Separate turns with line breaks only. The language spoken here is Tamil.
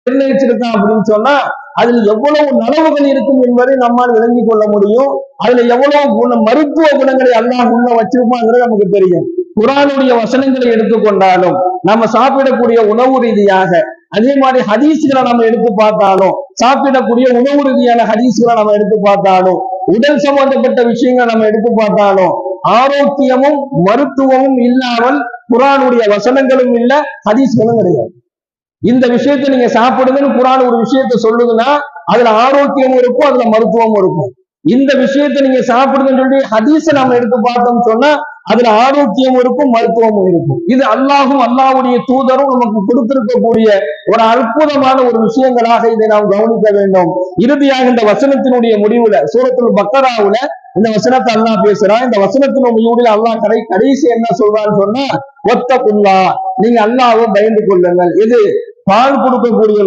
நிர்ணயிச்சிருக்கான் அப்படின்னு சொன்னா அதுல எவ்வளவு நலவுகள் இருக்கும் என்பதை நம்மால் விளங்கிக் கொள்ள முடியும். அதுல எவ்வளவு மருத்துவ குணங்களை அல்லாஹ் உள்ள வச்சிருப்பாங்கிறது நமக்கு தெரியும். குர்ஆனுடைய வசனங்களை எடுத்துக்கொண்டாலும், நம்ம சாப்பிடக்கூடிய உணவு ரீதியாக, அதே மாதிரி ஹதீஸ்களை நம்ம எடுத்து பார்த்தாலும், சாப்பிடக்கூடிய உணவு ரீதியான ஹதீஸ்களை நம்ம எடுத்து பார்த்தாலும், உடல் சம்பந்தப்பட்ட விஷயங்களை நம்ம எடுத்து பார்த்தாலும், ஆரோக்கியமும் மருத்துவமும் இல்லாமல் குர்ஆனுடைய வசனங்களும் இல்ல, ஹதீஸ்களும் கிடையாது. இந்த விஷயத்தை நீங்க சாப்பிடுங்கன்னு குர்ஆன் ஒரு விஷயத்த சொல்லுதுன்னா அதுல ஆரோக்கியமும் இருக்கும், அதுல மருத்துவமும் இருக்கும். இந்த விஷயத்தை நீங்க சாப்பிடுங்கன்னு சொல்லி ஹதீஸை நம்ம எடுத்து பார்த்தோம் சொன்னா அதுல ஆரோக்கியமும் இருக்கும், மருத்துவமும் இருக்கும். இது அல்லாஹும் அல்லாஹ்வுடைய தூதரும் நமக்கு கொடுத்திருக்கக்கூடிய ஒரு அற்புதமான ஒரு விஷயங்களாக இதை நாம் கவனிக்க வேண்டும். இறுதியாக இந்த வசனத்தினுடைய முடிவுல, சூரத்துல் பக்கராவுல இந்த வசனத்தை அல்லாஹ் பேசுறான். இந்த வசனத்தினுடைய முடிவுல அல்லாஹ் கடைசி என்ன சொல்றான்னு சொன்னா, ஒத்தகுல்லா, நீங்க அல்லாஹ்வை பயந்து கொள்ளுங்கள். இது பால் கொடுக்கக்கூடிய